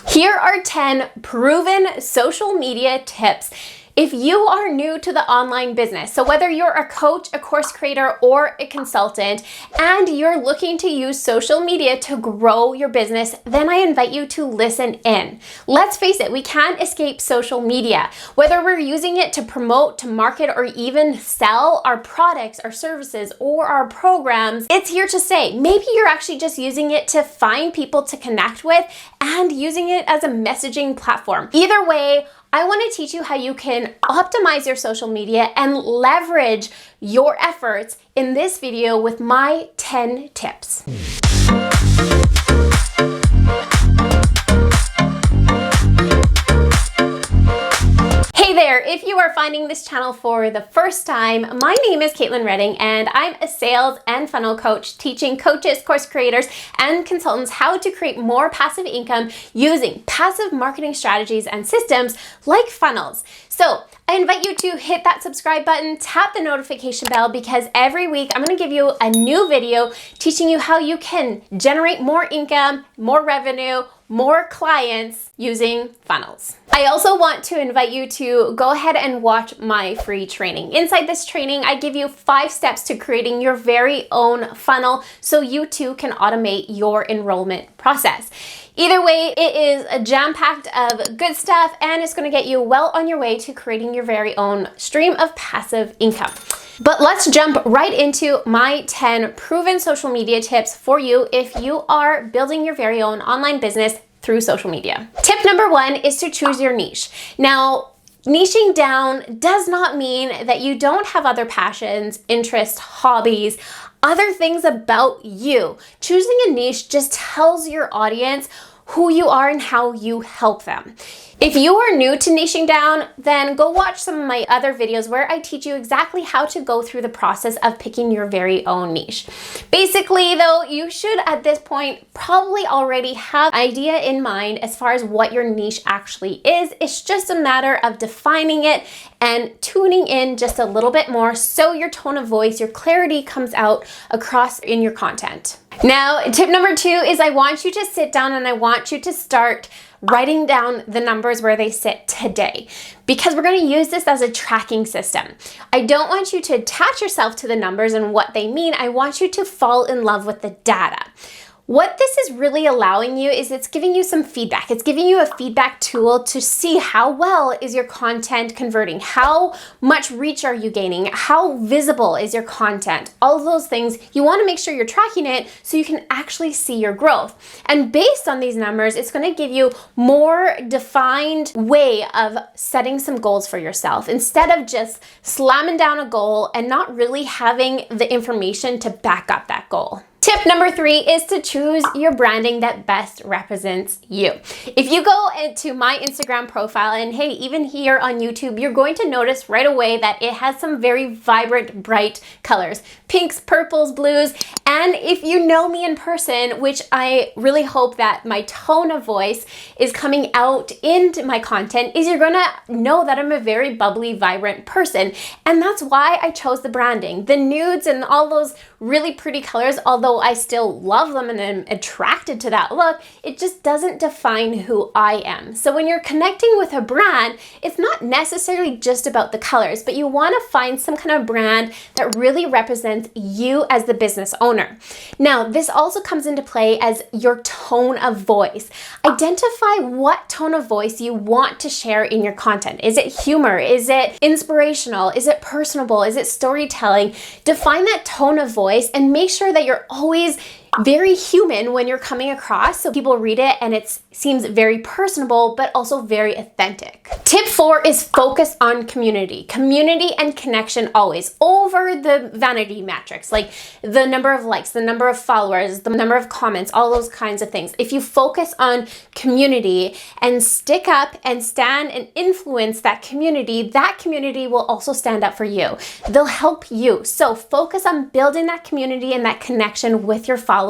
Here are 10 proven social media tips if you are new to the online business. So whether you're a coach, a course creator, or a consultant, and you're looking to use social media to grow your business, then I invite you to listen in. Let's face it, we can't escape social media. Whether we're using it to promote, to market, or even sell our products, our services, or our programs, it's here to stay. Maybe you're actually just using it to find people to connect with and using it as a messaging platform. Either way, I want to teach you how you can optimize your social media and leverage your efforts in this video with my 10 tips. Hey there, if you are finding this channel for the first time, my name is Katelyn Redding and I'm a sales and funnel coach teaching coaches, course creators, and consultants how to create more passive income using passive marketing strategies and systems like funnels. So I invite you to hit that subscribe button, tap the notification bell, because every week I'm going to give you a new video teaching you how you can generate more income, more revenue, more clients using funnels. I also want to invite you to go ahead and watch my free training. Inside this training, I give you 5 steps to creating your very own funnel so you too can automate your enrollment process. Either way, it is a jam-packed of good stuff and it's going to get you well on your way to creating your very own stream of passive income. But let's jump right into my 10 proven social media tips for you if you are building your very own online business through social media. Tip number 1 is to choose your niche. Now, niching down does not mean that you don't have other passions, interests, hobbies, other things about you. Choosing a niche just tells your audience who you are and how you help them. If you are new to niching down, then go watch some of my other videos where I teach you exactly how to go through the process of picking your very own niche. Basically though, you should at this point probably already have an idea in mind as far as what your niche actually is. It's just a matter of defining it and tuning in just a little bit more so your tone of voice, your clarity comes out across in your content. Now, tip number 2 is I want you to sit down and I want you to start writing down the numbers where they sit today, because we're going to use this as a tracking system. I don't want you to attach yourself to the numbers and what they mean. I want you to fall in love with the data. What this is really allowing you is it's giving you some feedback. It's giving you a feedback tool to see how well is your content converting, how much reach are you gaining, how visible is your content, all of those things. You want to make sure you're tracking it so you can actually see your growth. And based on these numbers, it's going to give you more defined way of setting some goals for yourself instead of just slamming down a goal and not really having the information to back up that goal. Tip number 3 is to choose your branding that best represents you. If you go into my Instagram profile, and hey, even here on YouTube, you're going to notice right away that it has some very vibrant, bright colors. Pinks, purples, blues, and if you know me in person, which I really hope that my tone of voice is coming out into my content, is you're gonna know that I'm a very bubbly, vibrant person. And that's why I chose the branding. The nudes and all those really pretty colors, although I still love them and am attracted to that look, it just doesn't define who I am. So when you're connecting with a brand, it's not necessarily just about the colors, but you want to find some kind of brand that really represents you as the business owner. Now, this also comes into play as your tone of voice. Identify what tone of voice you want to share in your content. Is it humor? Is it inspirational? Is it personable? Is it storytelling? Define that tone of voice and make sure that you're always very human when you're coming across, so people read it and it seems very personable but also very authentic. Tip 4 is focus on community. Community and connection always over the vanity metrics, like the number of likes, the number of followers, the number of comments, all those kinds of things. If you focus on community and stick up and stand and influence that community will also stand up for you. They'll help you. So focus on building that community and that connection with your followers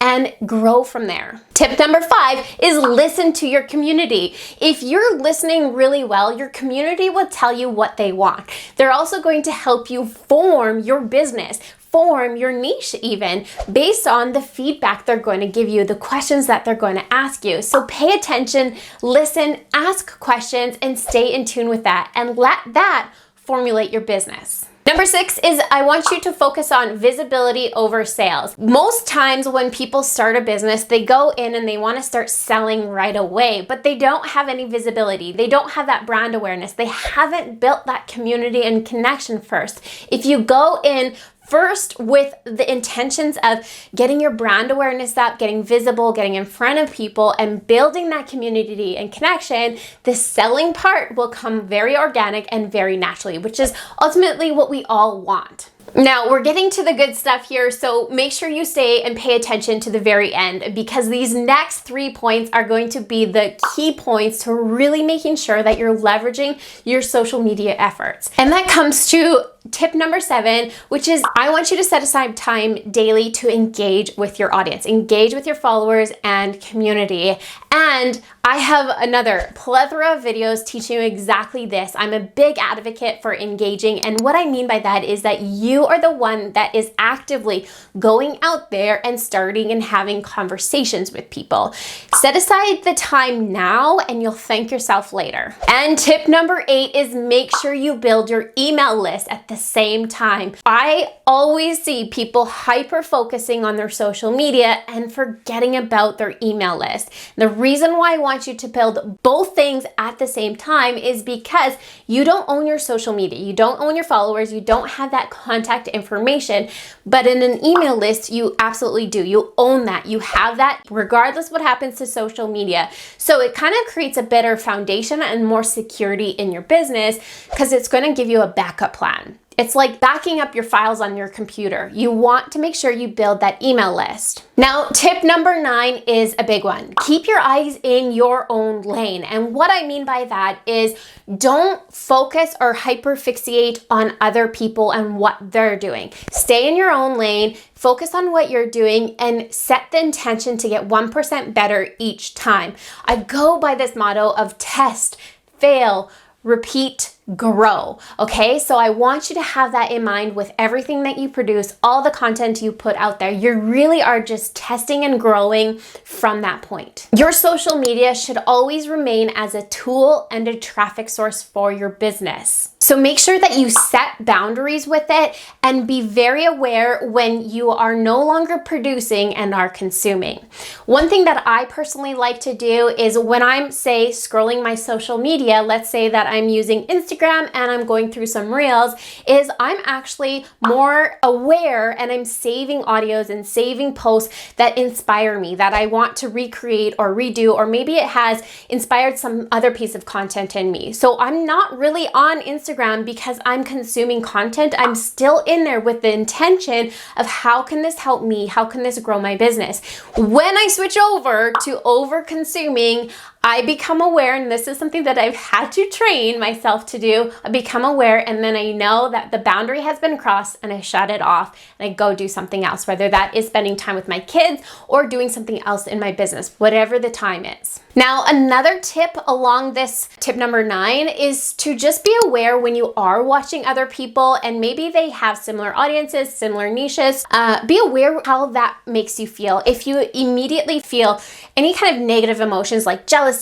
and grow from there. Tip number 5 is listen to your community. If you're listening really well, your community will tell you what they want. They're also going to help you form your business, form your niche even based on the feedback they're going to give you, the questions that they're going to ask you. So pay attention, listen, ask questions, and stay in tune with that, and let that formulate your business. Number 6 is I want you to focus on visibility over sales. Most times when people start a business, they go in and they want to start selling right away, but they don't have any visibility. They don't have that brand awareness. They haven't built that community and connection first. If you go in first with the intentions of getting your brand awareness up, getting visible, getting in front of people, and building that community and connection, the selling part will come very organic and very naturally, which is ultimately what we all want. Now, we're getting to the good stuff here, so make sure you stay and pay attention to the very end, because these next 3 points are going to be the key points to really making sure that you're leveraging your social media efforts. And that comes to tip number 7, which is I want you to set aside time daily to engage with your audience, engage with your followers and community. And I have another plethora of videos teaching you exactly this. I'm a big advocate for engaging, and what I mean by that is that you are the one that is actively going out there and starting and having conversations with people. Set aside the time now and you'll thank yourself later. And tip number 8 is make sure you build your email list at the same time. I always see people hyper focusing on their social media and forgetting about their email list. The reason why I want you to build both things at the same time is because you don't own your social media, you don't own your followers, you don't have that contact information, but in an email list, you absolutely do. You own that. You have that regardless what happens to social media. So it kind of creates a better foundation and more security in your business because it's going to give you a backup plan. It's like backing up your files on your computer. You want to make sure you build that email list. Now, tip number 9 is a big one. Keep your eyes in your own lane. And what I mean by that is don't focus or hyperfixate on other people and what they're doing. Stay in your own lane, focus on what you're doing, and set the intention to get 1% better each time. I go by this motto of test, fail, repeat, grow. Okay, so I want you to have that in mind with everything that you produce, all the content you put out there. You really are just testing and growing from that point. Your social media should always remain as a tool and a traffic source for your business. So make sure that you set boundaries with it and be very aware when you are no longer producing and are consuming. One thing that I personally like to do is when I'm, say, scrolling my social media, let's say that I'm using Instagram and I'm going through some reels, is I'm actually more aware and I'm saving audios and saving posts that inspire me, that I want to recreate or redo, or maybe it has inspired some other piece of content in me. So I'm not really on Instagram because I'm consuming content. I'm still in there with the intention of how can this help me? How can this grow my business? When I switch over to over consuming, I become aware, and this is something that I've had to train myself to do. I become aware, and then I know that the boundary has been crossed, and I shut it off, and I go do something else, whether that is spending time with my kids or doing something else in my business, whatever the time is. Now, another tip along this tip number 9 is to just be aware when you are watching other people, and maybe they have similar audiences, similar niches. Be aware how that makes you feel. If you immediately feel any kind of negative emotions like jealousy,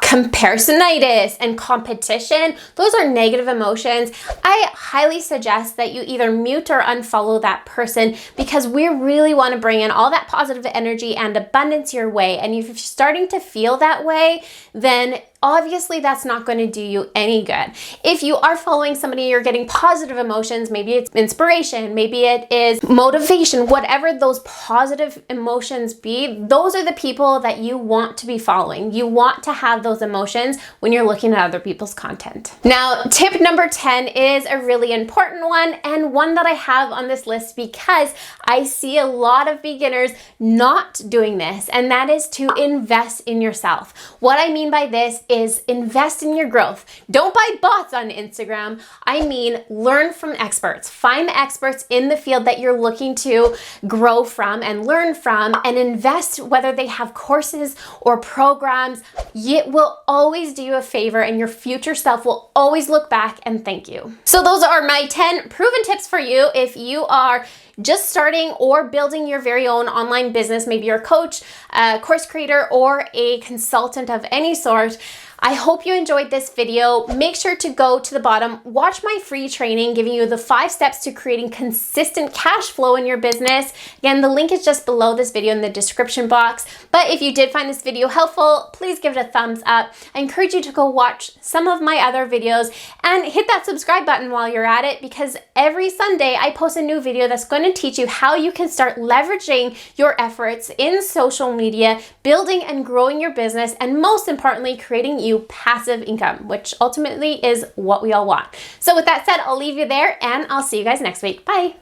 comparisonitis, and competition, those are negative emotions. I highly suggest that you either mute or unfollow that person, because we really want to bring in all that positive energy and abundance your way. And if you're starting to feel that way, then obviously that's not going to do you any good. If you are following somebody, you're getting positive emotions, maybe it's inspiration, maybe it is motivation, whatever those positive emotions be, those are the people that you want to be following. You want to have those emotions when you're looking at other people's content. Now, tip number 10 is a really important one, and one that I have on this list because I see a lot of beginners not doing this, and that is to invest in yourself. What I mean by this is invest in your growth. Don't buy bots on Instagram. I mean, learn from experts. Find the experts in the field that you're looking to grow from and learn from, and invest, whether they have courses or programs. it will always do you a favor, and your future self will always look back and thank you. So those are my 10 proven tips for you if you are just starting or building your very own online business. Maybe you're a coach, a course creator, or a consultant of any sort. I hope you enjoyed this video. Make sure to go to the bottom, watch my free training giving you the 5 steps to creating consistent cash flow in your business. Again, the link is just below this video in the description box. But if you did find this video helpful, please give it a thumbs up. I encourage you to go watch some of my other videos and hit that subscribe button while you're at it, because every Sunday I post a new video that's going to teach you how you can start leveraging your efforts in social media, building and growing your business, and most importantly, creating you passive income, which ultimately is what we all want. So with that said, I'll leave you there and I'll see you guys next week. Bye.